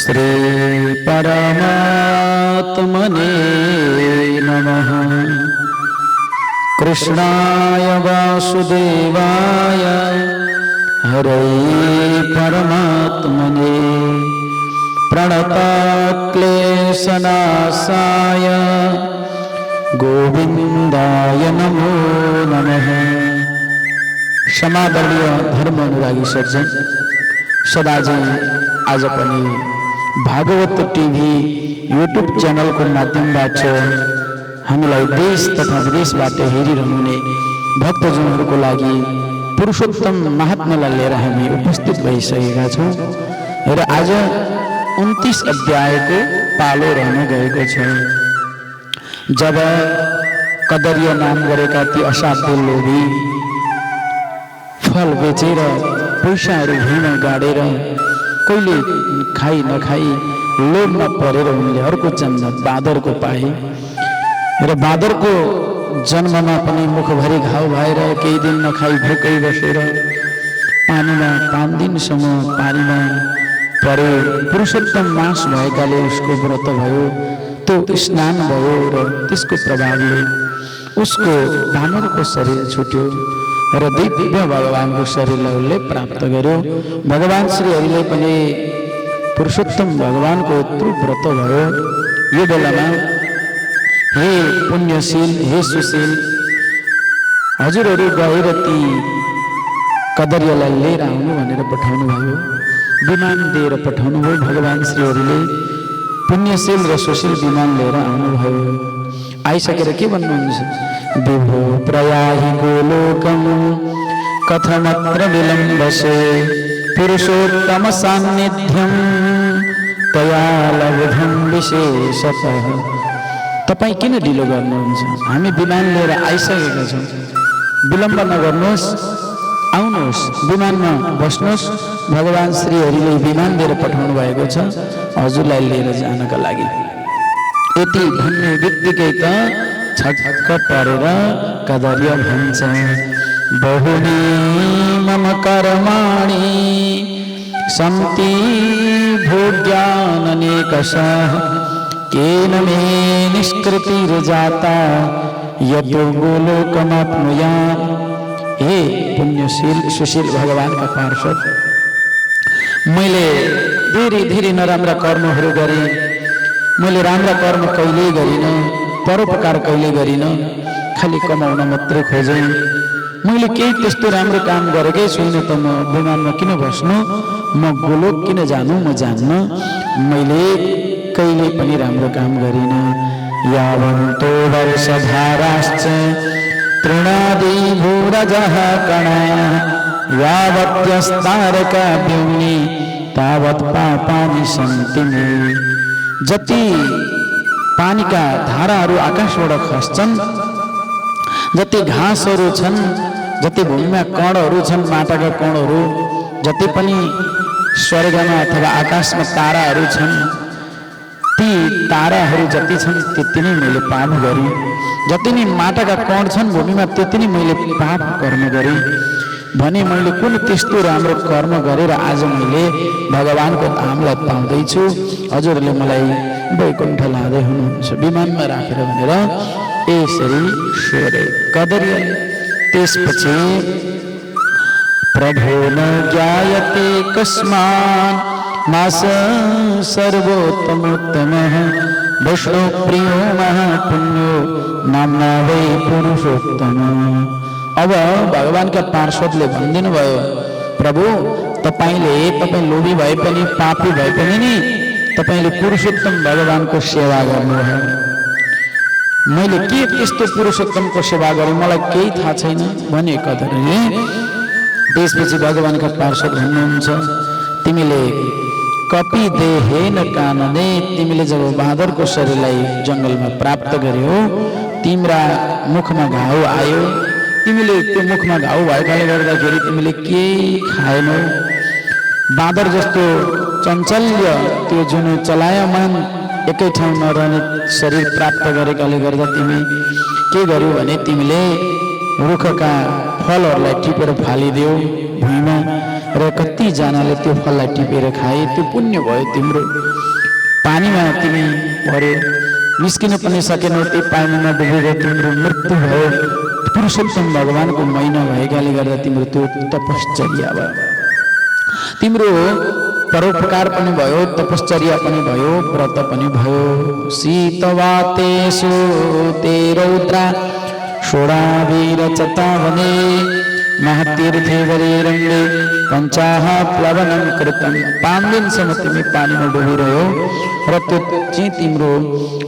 श्री परमात्मने नमः। कृष्णाय वासुदेवाय हरे परमात्मने प्रणतक्लेशनाशाय गोविंदाय नमो नमः। समादरणीय धर्म अनुरागी सज्जन सदाजी आज पनि भागवत टीवी यूट्यूब चैनल को माध्यमबाट हामीलाई देश तथा विदेशबाट हेरिरहने भक्तजनहरूको लागि पुरुषोत्तम महात्मालाई लिएर हामी उपस्थित भइसकेका छौँ र आज 29 अध्यायको पालो रहन गएको छ। जब कदरिया नाम गरेका ती असाध्य लोभी फल बेचेर पैसाहरू भुइँमा गाडेर कहिले खाई नखाई लोभमा परेर उनले अर्को जन्म बाँदरको पाए र बाँदरको जन्ममा पनि मुखभरि घाउ भएर केही दिन नखाई भोकै बसेर पानीमा 5 दिनसम्म पानीमा परे पुरुषोत्तम मास भएकाले उसको व्रत भयो, त्यो स्नान भयो र त्यसको प्रभावले उसको बानरको शरीर छुट्यो र दिव्य भगवानको शरीरलाई उसले प्राप्त गर्यो। भगवान श्रीहरिले पनि पुरुषोत्तम भगवानको यत्रो व्रत भयो। यो बेलामा हे पुण्यशील हे सुशील हजुरहरू गएर ती कदरियालाई लिएर आउनु भनेर पठाउनु भयो, विमान दिएर पठाउनु भयो। भगवान श्रीहरिले पुण्यशील र सुशील विमान लिएर आउनुभयो। आइसकेर के भन्नुहुन्छ? विभो प्रयाहि गोलोकम कथमत्र विलम्बसे पुरुषोत्तम सान्निध्यम तया लब्धम विशेषतः। तपाईँ किन ढिलो गर्नुहुन्छ? हामी विमान लिएर आइसकेका छौँ, विलम्ब नगर्नुहोस्, आउनुहोस्, विमानमा बस्नुहोस्। भगवान श्रीहरिले विमान दिएर पठाउनु भएको छ हजुरलाई लिएर जानका लागि। यति भन्ने बित्तिकै त छटक परेर कदरिया भन्छ, बहुनी मम कर्माणि सन्ति भोग्याननेकशः केन मे निष्कृतिर्जाता यतो गोलोकमाप्नुयाम्। हे पुण्यशील सुशील भगवान का पार्षद, मैले धेरै धेरै नराम्रा कर्महरू गरेँ, मैले राम्रा कर्म कहिल्यै गरिनँ, परोपकार कहिले गरिनँ, खालि कमाउन मात्रै खोजेँ। मैले केही त्यस्तो राम्रो काम गरेकै छुइनँ त म विमानमा किन बस्नु, म गोलोक किन जानु, म जान्न। मैले कहिले पनि राम्रो काम गरिनँ। यावन्तो वर्षधाराश्च तृणादि भूरजः कणा यावत्यस्तारका व्योम्नि तावत् पापानि सन्ति मे। जति पानीका धाराहरू आकाशबाट खस्छन्, जति घाँसहरू छन्, जति भूमिमा कणहरू छन्, माटाका कणहरू, जति पनि स्वर्गमा अथवा आकाशमा ताराहरू छन्, ती ताराहरू जति छन् त्यति नै मैले पाप गरेँ। जति नै माटाका कण छन् भूमिमा त्यति नै मैले पाप कर्म गरेँ। भने मैले कुन त्यस्तो राम्रो कर्म गरेर आज मैले भगवानको धामलाई पाउँदैछु, हजुरले मलाई वैकुण्ठ लाँदै हुनुहुन्छ विमानमा राखेर भनेर यसरी सोरे कदरिया। त्यसपछि प्रभो न ज्ञायते कस्मान् मास सर्वोत्तमोत्तमः विष्णु प्रियो महापुण्यो नाम्ना वै पुरुषोत्तम। अब भगवानका पार्षदले भनिदिनु भयो, प्रभु तपाईँ लोभी भए पनि पापी भए पनि नि तपाईँले पुरुषोत्तम भगवानको सेवा गर्नुभयो। मैले के त्यस्तो पुरुषोत्तमको सेवा गरेँ मलाई केही थाहा छैन भने कदरले। त्यसपछि भगवानका पार्षद भन्नुहुन्छ, तिमीले कपि देहेन कानने, तिमीले जब बाँदरको शरीरलाई जङ्गलमा प्राप्त गर्यौ, तिम्रा मुखमा घाउ आयो, तिमीले त्यो मुखमा घाउ भएकाले गर्दाखेरि तिमीले केही खाएनौ। बाँदर जस्तो चञ्चल्य त्यो जुन चलायमान एकै ठाउँ नरहने शरीर प्राप्त गरेकाले गर्दा तिमी के गर्यौ भने तिमीले रुखका फलहरूलाई टिपेर फालिदेऊ भुइँमा र कतिजनाले त्यो फललाई टिपेर खाए, त्यो पुण्य भयो तिम्रो। पानीमा तिमी पर्यो, निस्किन पनि सकेनौ, त्यही पानीमा डुबेर तिम्रो मृत्यु भयो। पुरुषोत्तम भगवानको महिना भएकाले गर्दा तिम्रो त्यो तपश्चर्या भयो, तिम्रो परोपकार पनि भयो, तपश्चर्या पनि भयो, व्रत पनि भयो। शीतवातेषु ते रौद्रा षोडावीर चतावने महतीर्थे वरेरङ्गे पञ्चाह प्लवनं कृतं। 5 दिनसम्म तिमी पानीमा डुबिरह्यौ र त्यो चाहिँ तिम्रो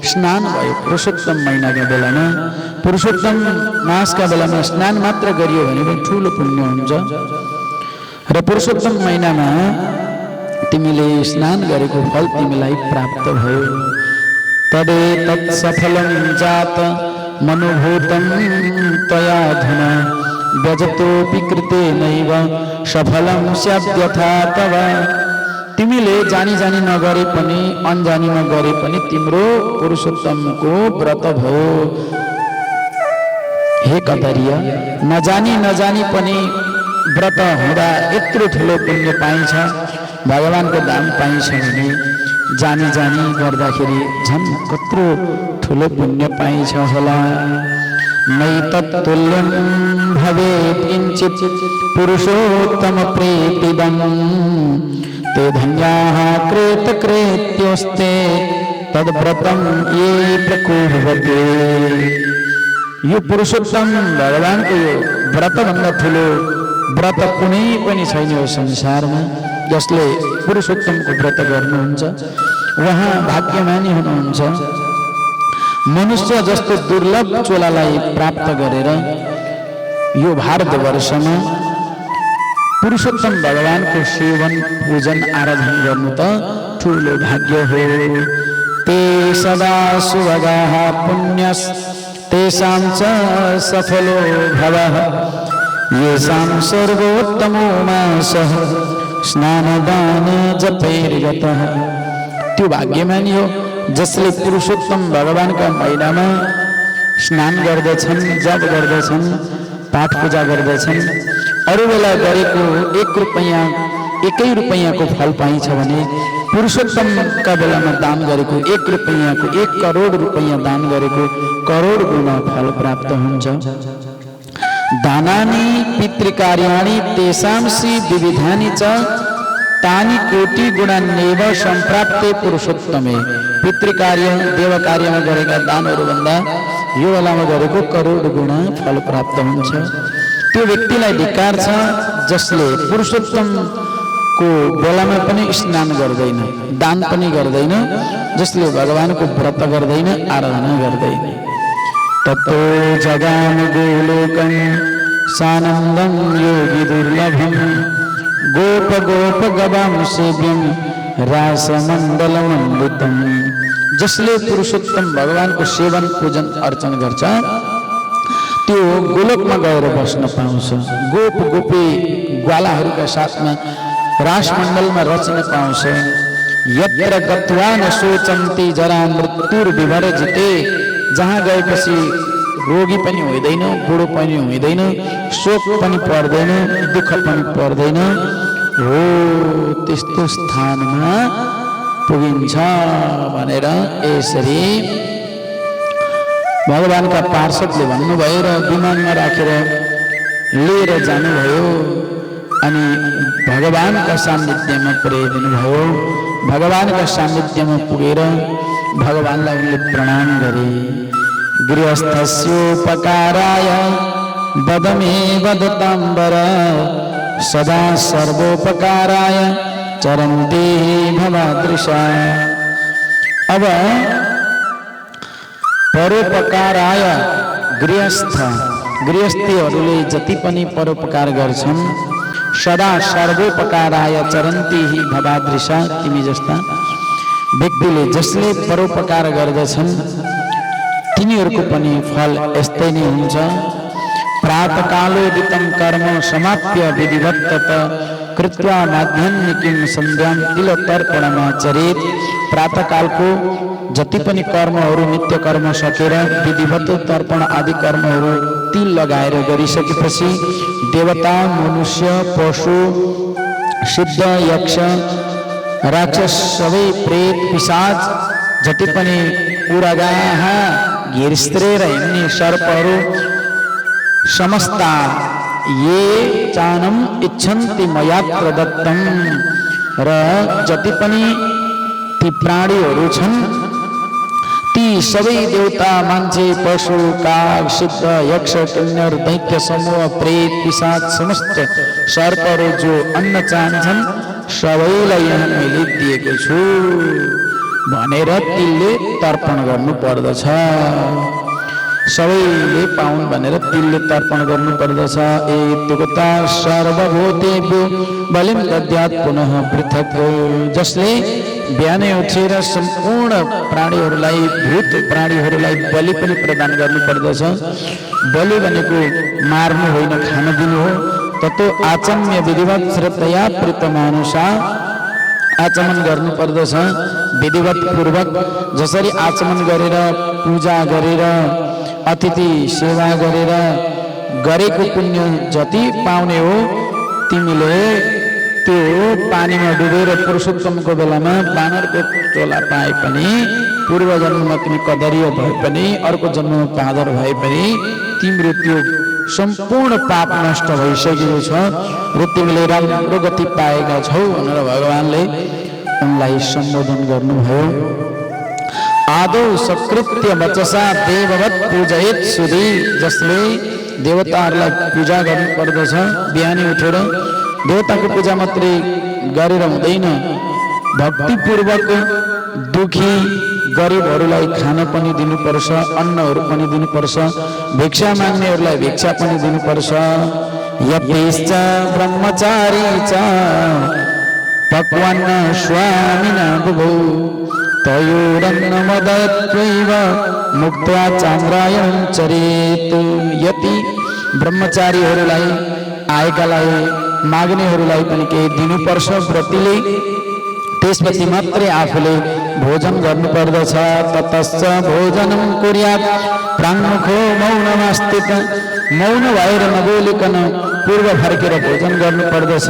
स्नान भयो। पुरुषोत्तम महिनाका बेलामा, पुरुषोत्तम मासका बेलामा स्नान मात्र गरियो भने पनि ठुलो पुण्य हुन्छ। र पुरुषोत्तम महिनामा तिमीले स्नान गरेको फल तिमीलाई प्राप्त भयो। तदे तत्सफलं जात मनोभूतं त्वया धुना व्यजतोऽपि कृतेनैव सफलं स्याद्यथा तव। तिमीले जानी जानी नगरे पनि अनजानी नगरे पनि तिम्रो पुरुषोत्तमको व्रत भयो। हे कतरिया, नजानी नजानी पनि व्रत हुँदा यत्रो ठुलो पुण्य पाइन्छ, भगवानको दान पाइन्छ भने जानी जानी गर्दाखेरि झन् कत्रो ठुलो पुण्य पाइन्छ होला। नैतत्तुल्यं भवेत् किञ्चित् पुरुषोत्तम प्रीतिदं ते धन्याः कृतकृत्योस्ते तद्व्रतं ये प्रकुर्वते। यो पुरुषोत्तम भगवानको यो व्रतभन्दा ठुलो व्रत कुनै पनि छैन यो संसारमा। जसले पुरुषोत्तमको व्रत गर्नुहुन्छ उहाँ भाग्यमानी हुनुहुन्छ। मनुष्य जस्तो दुर्लभ चोलालाई प्राप्त गरेर यो भारतवर्षमा पुरुषोत्तम भगवानको सेवन पूजन आराधना गर्नु त ठुलो भाग्य हो। ते सदा सुभगाः पुण्यस् तेषां च सफलो भवः येषां सर्वोत्तमो मासः स्नानदान जपैर्गतः। त्यो भाग्यमानी हो जसले पुरुषोत्तम भगवानका महिनामा स्नान गर्दछन्, जप गर्दछन्, पाठ पूजा गर्दछन्। अरू बेला गरेको 1 रुपैयाँ 1 रुपैयाँको फल पाइन्छ भने पुरुषोत्तमका बेलामा दान गरेको 1 रुपैयाँको 1 करोड रुपैयाँ दान गरेको करोड गुणा फल प्राप्त हुन्छ। दानानि पितृकार्याणि तेषांसि विविधानि च तानि कोटि गुणान्येव सम्प्राप्ते पुरुषोत्तमे। पितृकार्य देवकार्यमा गरेका दानहरूभन्दा यो बेलामा गरेको करोड गुणा फल प्राप्त हुन्छ। त्यो व्यक्तिलाई धिक्कार छ जसले पुरुषोत्तमको बेलामा पनि स्नान गर्दैन, दान पनि गर्दैन, जसले भगवानको व्रत गर्दैन, आराधना गर्दैन। ततो जगाम गोलोकं सानन्दं योगी दुर्लभं गोप गोप गवां सेव्यं रासमण्डलमण्डितं। जसले पुरुषोत्तम भगवानको सेवन पूजन अर्चन गर्छ त्यो गोलोकमा गएर बस्न पाउँछ। गोप गोपी ग्वालाहरूका साथमा रासमण्डलमा रच्न पाउँछ। यत्र गत्वा न शोचन्ति जरा मृत्युर्विभर्जिते। जहाँ गएपछि रोगी पनि हुँदैन, बुढो पनि हुँदैन, शोक पनि पर्दैन, दुःख पनि पर्दैन। हो त्यस्तो स्थानमा पुगिन्छ भनेर यसरी भगवानका पार्षदले भन्नुभयो र विमानमा राखेर लिएर जानुभयो। अनि भगवानका सान्निध्यमा पुर्याइदिनुभयो। भगवानका सान्निध्यमा पुगेर भगवानलाई उनले प्रणाम गरे। गृहस्थस्योपकाराय वदमे वदताम्बर सदा सर्वोपकाराय चरन्ति भवादृशा। अब परोपकाराय गृहस्थीहरूले जति पनि परोपकार गर्छन् सदा सर्वोपकाराय चरन्ति भवादृशा। तिमी जस्ता व्यक्तिले जसले परोपकार गर्दछन् तिनीहरूको पनि फल यस्तै नै हुन्छ। प्रातकालोदितं कर्म समाप्य विधिवत्तत कृत्वा माध्याह्निकीं सन्ध्यां तिलतर्पणमाचरेत्। प्रातकालको जति पनि कर्महरू नित्य कर्म सकेर विधिवत तर्पण आदि कर्महरू तिल लगाएर गरिसकेपछि देवता, मनुष्य, पशु, सिद्ध, यक्ष राक्षस सबै प्रेत पिशाच जति पनि उरागाः घिर्स्त्रेर हिँड्ने सर्पहरू समस्ता ये चानम इच्छन्ति मयात्र दत्तम र जति पनि ती प्राणीहरू छन् ती सबै देवता मान्छे पशु काग सिद्ध यक्ष किन्नर दैत्य समूह प्रेत पिशाच समस्त सर्पहरू जो अन्न चाहन्छन् सबैलाई यहाँ मैले दिएको छु भनेर तिलले तर्पण गर्नु पर्दछ। सबैले पाउन् भनेर तिलले तर्पण गर्नु पर्दछ। एतुकता सर्वभूतेभ्यो बलिं दद्यात् पुनः पृथक। जसले बिहानै उठेर सम्पूर्ण प्राणीहरूलाई भूत प्राणीहरूलाई बलि पनि प्रदान गर्नु पर्दछ। बलि भनेको मार्नु होइन, खान दिनु हो। ततो आचम्य विधिवत श्रद्धया प्रीतमानुषा आचमन गर्नु पर्दछ विधिवत पूर्वक। जसरी आचमन गरेर पूजा गरेर अतिथि सेवा गरेर गरेको पुण्य जति पाउने हो तिमीले त्यो पानीमा डुबेर पुरुषोत्तमको बेलामा बानरको चोला पाए पनि पूर्व जन्ममा तिमी कदरियो भए पनि अर्को जन्ममा पादर भए पनि तिम्रो त्यो सम्पूर्ण पाप नष्ट भइसकेको छ र तिमीले राम्रो गति पाएका छौ भनेर भगवानले उनलाई सम्बोधन गर्नुभयो। आदौ सकृत्य वचसा देववत पूजयेत सुधी। जसले देवताहरूलाई पूजा गर्नु पर्दछ बिहानै उठेर देवताको पूजा मात्रै गरेर हुँदैन, भक्तिपूर्वक दुखी गरिबहरूलाई खान पनि दिनुपर्छ, अन्नहरू पनि दिनुपर्छ, भिक्षा माग्नेहरूलाई भिक्षा पनि दिनुपर्छ। यपेश्च ब्रह्मचारी च पक्वान्न स्वामिना बुभौ तयोरन्नमदत्वैव मुक्त्वा चान्द्रायणं चरेत्। यति ब्रह्मचारीहरूलाई आएकालाई माग्नेहरूलाई पनि केही दिनुपर्छ व्रतीले, त्यसपछि मात्रै आफूले भोजन गर्नुपर्दछ। ततश्च भोजनं कुर्यात् प्राङ्मुखो मौनमास्थित। मौन भएर नबोलिकन पूर्व फर्केर भोजन गर्नुपर्दछ।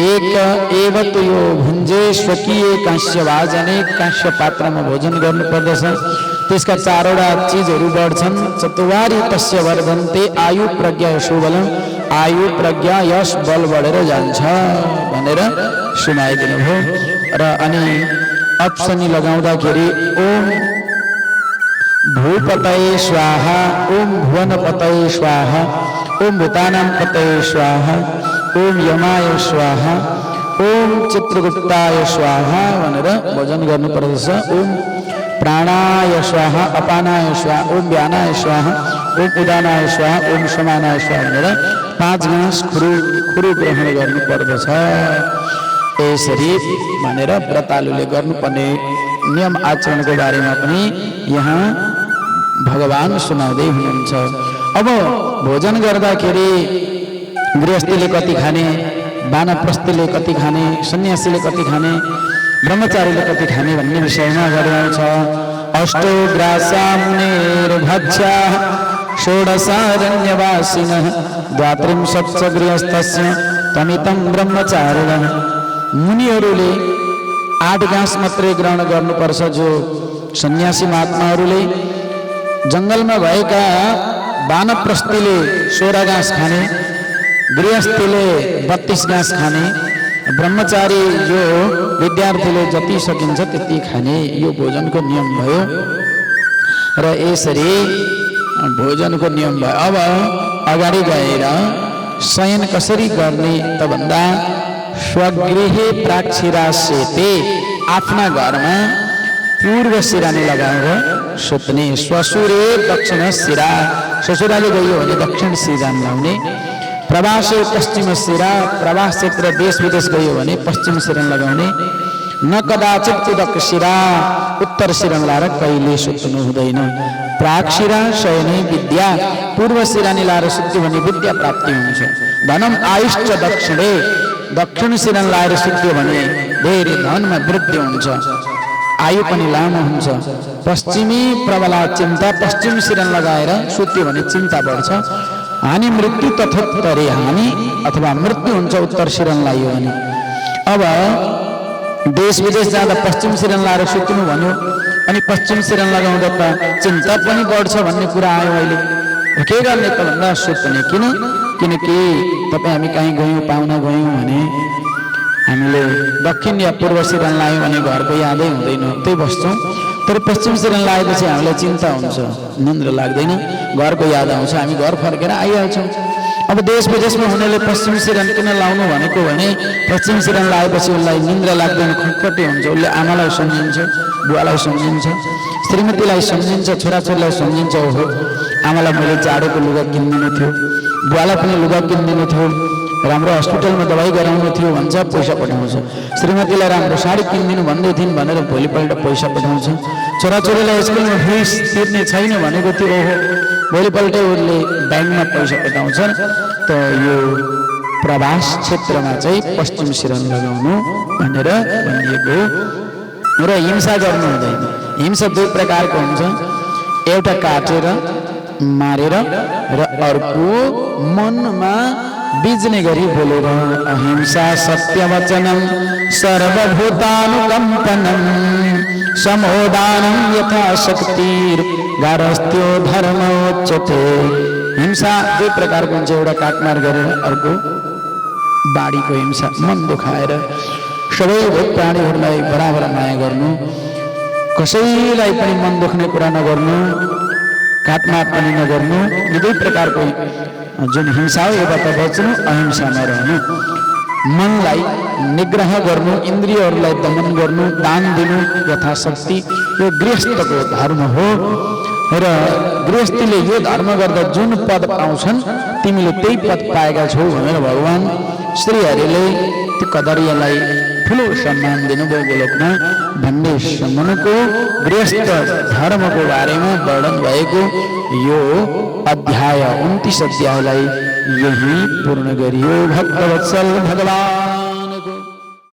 एक एव तु यो भुञ्जे स्वकीय काँस्य भाजने। काँस्य पात्रमा भोजन गर्नुपर्दछ। त्यसका चारवटा चिजहरू बढ्छन्। चतुवारी तस्य वर्धन्ते आयु प्रज्ञा यशोबलम। आयु प्रज्ञा यश बल बढेर जान्छ भनेर सुनाइदिनु भयो। र अनि अप्सनी लगाउँदाखेरि ओम भूपतये स्वाहा, ओम भुवनपतये स्वाहा, ओम भूतानां पतये स्वाहा, ओम यमाय स्वाहा, ओम चित्रगुप्ताय स्वाहा भनेर भोजन गर्नुपर्दछ। ओम प्राणाय स्वाहा, अपानाय स्वाहा, ओम व्यानाय स्वाहा, ओम उदानाय स्वाहा, ओम समानाय स्वाहा भनेर 5 घाँस खुरु ग्रहण गर्नुपर्दछ। यसरी भनेर व्रतालुले गर्नुपर्ने नियम आचरणको बारेमा पनि यहाँ भगवान सुनाउँदै हुनुहुन्छ। अब भोजन गर्दाखेरि गृहस्थीले कति खाने, वानप्रस्थीले कति खाने, सन्यासीले कति खाने, ब्रह्मचारीले कति खाने भन्ने विषयमा गरिआउँछ। अष्टो ग्रासा मुनेर्भक्ष्या षोडशारण्यवासिनः द्वात्रिंशत् गृहस्थस्य तमितं ब्रह्मचारिणः। मुनिहरूले 8 घाँस मात्रै ग्रहण गर्नुपर्छ। जो सन्यासी महात्माहरूले जङ्गलमा भएका वानप्रस्थीले 16 घाँस खाने, गृहस्थीले 32 घाँस खाने, ब्रह्मचारी जो विद्यार्थीले जति सकिन्छ त्यति खाने, यो भोजनको नियम भयो। र यसरी भोजनको नियम भयो। अब अगाडि गएर शयन कसरी गर्ने त भन्दा स्वगृहे प्राक्षिरास्यते। आफ्ना घरमा पूर्व सिरानी लगाएर सुत्ने। श्वशुरे दक्षिण सिरा। ससुराले गयो भने दक्षिण सिरानी लाउने। प्रवासे पश्चिम सिरा। प्रवास क्षेत्र देश विदेश गयो भने पश्चिम सिरानी लगाउने। न कदाचित उदक सिरा। उत्तर सिरानी लाएर कहिले सुत्नु हुँदैन। प्राक्षिरा शयने विद्या। पूर्व सिरानी लाएर सुत्यो भने विद्या प्राप्ति हुन्छ। धनम आयुष्च दक्षिणे। दक्षिण सिरानी लाएर सुत्यो भने धेरै धनमा वृद्धि हुन्छ, आयु पनि लामो हुन्छ। पश्चिमी प्रबला चिन्ता। पश्चिम सिरानी लगाएर सुत्यो भने चिन्ता बढ्छ। हानि मृत्यु तथोत्तरे हानि अथवा मृत्यु हुन्छ उत्तर सिरानी लगायो भने। अब देश विदेश जाँदा पश्चिम सिरन लाएर सुत्नु भन्यो अनि पश्चिम सिरन लगाउँदा त चिन्ता पनि बढ्छ भन्ने कुरा आयो अहिले। के गर्ने त भन्दा सुत्ने किनकि तपाईँ हामी कहीँ गयौँ पाहुना गयौँ भने हामीले दक्षिण या पूर्व सिरन लायौँ भने घरको यादै हुँदैन, त्यही बस्छौँ। तर पश्चिम सिरन लगाएपछि हामीलाई चिन्ता हुन्छ, निन्द्रा लाग्दैन, घरको याद आउँछ, हामी घर फर्केर आइहाल्छौँ। अब देश विदेशमा हुनेले पश्चिम सिरन किन लाउनु भनेको भने पश्चिम सिरन लगाएपछि उसलाई निन्द्रा लाग्दैन, खटखटे हुन्छ, उसले आमालाई सम्झिन्छ, बुवालाई सम्झिन्छ, श्रीमतीलाई सम्झिन्छ, छोराछोरीलाई सम्झिन्छ। ओहो आमालाई मैले जाडोको लुगा किनिदिनु थियो, बुवालाई पनि लुगा किनिदिनु थियो, राम्रो हस्पिटलमा दबाई गराउनु थियो भन्छ, पैसा पठाउँछ। श्रीमतीलाई राम्रो साडी किनिदिनु भन्दै थिइन् भनेर भोलिपल्ट पैसा पठाउँछ। छोराछोरीलाई स्कुलमा फिस तिर्ने छैन भनेको थियो, ओहो भोलिपल्ट उसले ब्याङ्कमा पैसा पठाउँछ। त यो प्रवास क्षेत्रमा चाहिँ पश्चिम सिरन लगाउनु भनेर भनिएको र हिंसा गर्नु हुँदैन। हिंसा दुई प्रकारको हुन्छ, एउटा काटेर मारेर र अर्को मनमा बिज्ने गरी बोलेर। अहिंसा सत्यवचनम सर्वभूतानुकम्पनम समोदानं यथा शक्तिर गारस्थ्यो धर्मोच्यते। हिंसा दुई प्रकारको हुन्छ, एउटा काटमार गरेर, अर्को बाढीको हिंसा, मन दुखाएर सबै प्राणीहरूलाई बराबर माया गर्नु, कसैलाई पनि मन दुख्ने कुरा नगर्नु, काटमार पनि नगर्नु। यो दुई प्रकारको जुन हिंसा हो योबाट बच्नु, अहिंसामा रहनु। मनलाई निग्रह गर्नु, इन्द्रियहरूलाई दमन गर्नु, दान दिनु यथाशक्ति, यो गृहस्थको धर्म हो। र गृहस्थीले यो धर्म गर्दा जुन पद पाउँछन् तिमीले त्यही पद पाएका छौ भनेर भगवान् श्रीहरिले त्यो कदरियालाई ठुलो सम्मान दिनुभयो गोलोकमा भन्ने सम्मानको गृहस्थ धर्मको बारेमा वर्णन भएको यो अध्याय 29 अध्यायलाई यही पूर्ण गरियो। भक्तवत्सल भगवान